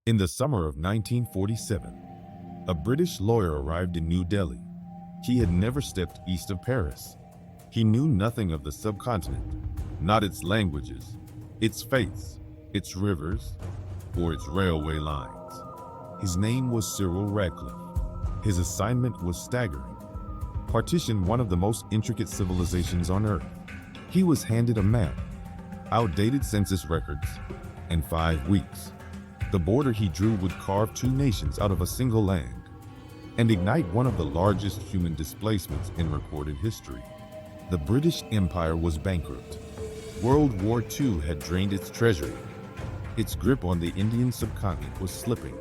In the summer of 1947, a British lawyer arrived in New Delhi. He had never stepped east of Paris. He knew nothing of the subcontinent, not its languages, its faiths, its rivers, or its railway lines. His name was Cyril Radcliffe. His assignment was staggering. Partition one of the most intricate civilizations on Earth. He was handed a map, outdated census records, and 5 weeks. The border he drew would carve two nations out of a single land and ignite one of the largest human displacements in recorded history. The British Empire was bankrupt. World War II had drained its treasury. Its grip on the Indian subcontinent was slipping.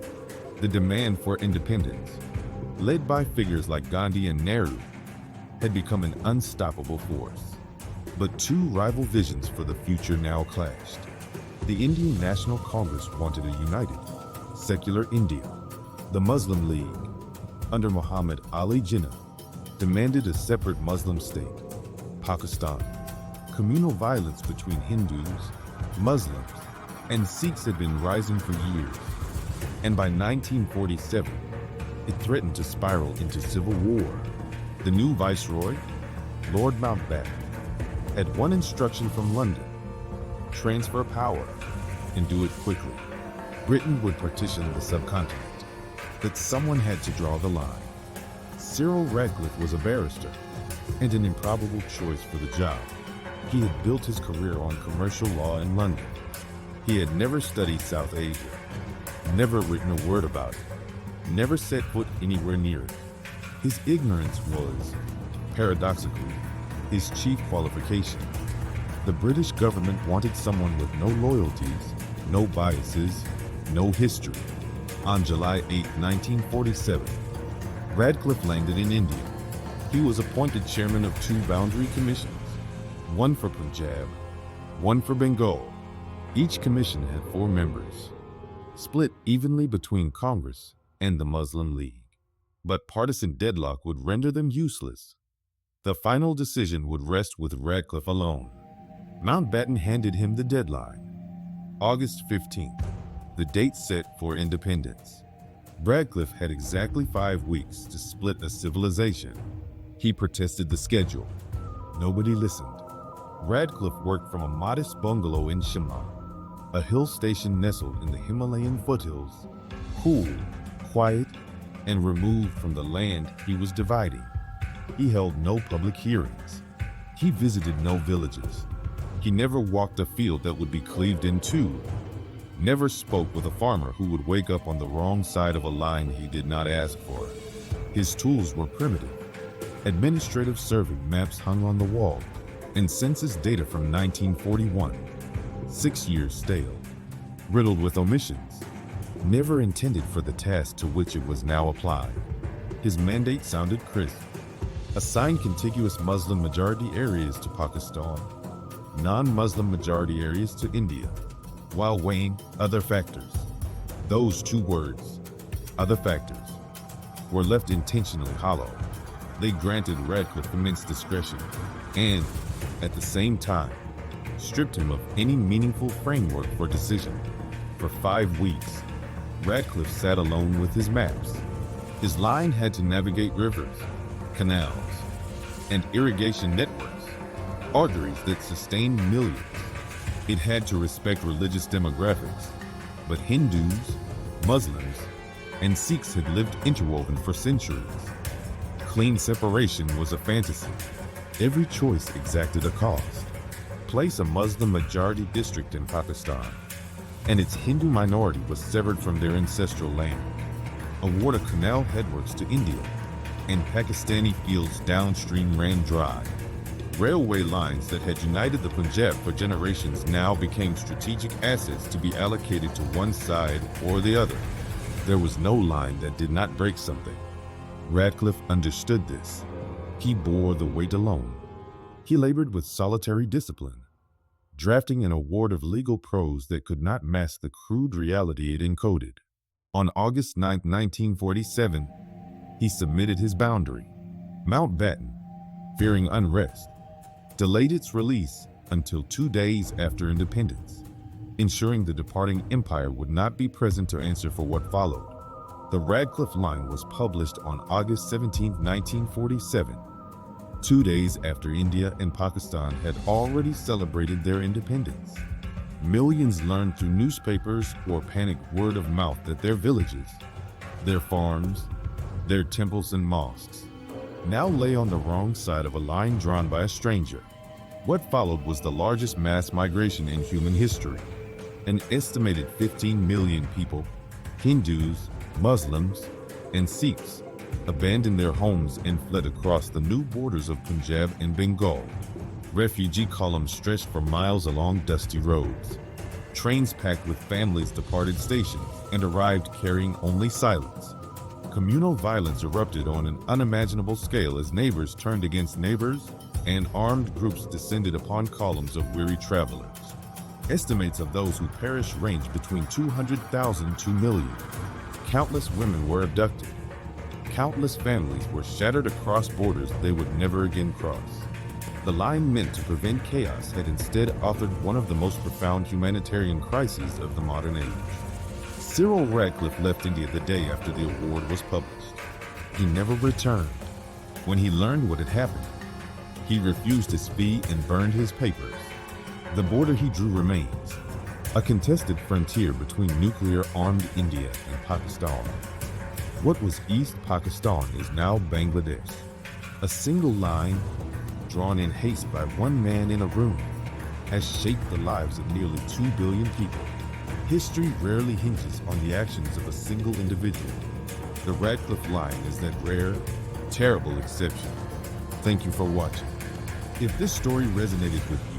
The demand for independence, led by figures like Gandhi and Nehru, had become an unstoppable force. But two rival visions for the future now clashed. The Indian National Congress wanted a united, secular India. The Muslim League, under Muhammad Ali Jinnah, demanded a separate Muslim state, Pakistan. Communal violence between Hindus, Muslims, and Sikhs had been rising for years, and by 1947, it threatened to spiral into civil war. The new viceroy, Lord Mountbatten, had one instruction from London: transfer power and do it quickly. Britain would partition the subcontinent, but someone had to draw the line. Cyril Radcliffe was a barrister and an improbable choice for the job. He had built his career on commercial law in London. He had never studied South Asia, never written a word about it, never set foot anywhere near it. His ignorance was, paradoxically, his chief qualification. The British government wanted someone with no loyalties, no biases, no history. On July 8, 1947, Radcliffe landed in India. He was appointed chairman of two boundary commissions, one for Punjab, one for Bengal. Each commission had 4 members, split evenly between Congress and the Muslim League. But partisan deadlock would render them useless. The final decision would rest with Radcliffe alone. Mountbatten handed him the deadline, August 15th, the date set for independence. Radcliffe had exactly 5 weeks to split a civilization. He protested the schedule. Nobody listened. Radcliffe worked from a modest bungalow in Shimla, a hill station nestled in the Himalayan foothills, cool, quiet, and removed from the land he was dividing. He held no public hearings. He visited no villages. He never walked a field that would be cleaved in two, never spoke with a farmer who would wake up on the wrong side of a line he did not ask for. His tools were primitive. Administrative survey maps hung on the wall, and census data from 1941, 6 years stale, riddled with omissions, never intended for the task to which it was now applied. His mandate sounded crisp: assign contiguous Muslim majority areas to Pakistan, non-Muslim majority areas to India, while weighing other factors. Those 2 words, other factors, were left intentionally hollow. They granted Radcliffe immense discretion and, at the same time, stripped him of any meaningful framework for decision. For 5 weeks, Radcliffe sat alone with his maps. His line had to navigate rivers, canals, and irrigation networks, arteries that sustained millions. It had to respect religious demographics, but Hindus, Muslims, and Sikhs had lived interwoven for centuries. Clean separation was a fantasy. Every choice exacted a cost. Place a Muslim majority district in Pakistan, and its Hindu minority was severed from their ancestral land. Award a canal headwards to India, and Pakistani fields downstream ran dry. Railway lines that had united the Punjab for generations now became strategic assets to be allocated to one side or the other. There was no line that did not break something. Radcliffe understood this. He bore the weight alone. He labored with solitary discipline, drafting an award of legal prose that could not mask the crude reality it encoded. On August 9, 1947, he submitted his boundary. Mountbatten, fearing unrest, delayed its release until 2 days after independence. ensuring the departing empire would not be present to answer for what followed. The Radcliffe Line was published on August 17, 1947, 2 days after India and Pakistan had already celebrated their independence. Millions learned through newspapers or panicked word of mouth that their villages, their farms, their temples and mosques now lay on the wrong side of a line drawn by a stranger. What followed was the largest mass migration in human history. An estimated 15 million people, Hindus, Muslims, and Sikhs, abandoned their homes and fled across the new borders of Punjab and Bengal. Refugee columns stretched for miles along dusty roads. Trains packed with families departed stations and arrived carrying only silence. Communal violence erupted on an unimaginable scale as neighbors turned against neighbors and armed groups descended upon columns of weary travelers. Estimates of those who perished range between 200,000 to 2 million. Countless women were abducted. Countless families were shattered across borders they would never again cross. The line meant to prevent chaos had instead authored one of the most profound humanitarian crises of the modern age. Cyril Radcliffe left India the day after the award was published. He never returned. When he learned what had happened, he refused his fee and burned his papers. The border he drew remains, a contested frontier between nuclear-armed India and Pakistan. What was East Pakistan is now Bangladesh. A single line, drawn in haste by one man in a room, has shaped the lives of nearly 2 billion people. History rarely hinges on the actions of a single individual. The Radcliffe Line is that rare, terrible exception. Thank you for watching. If this story resonated with you,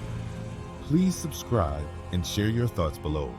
please subscribe and share your thoughts below.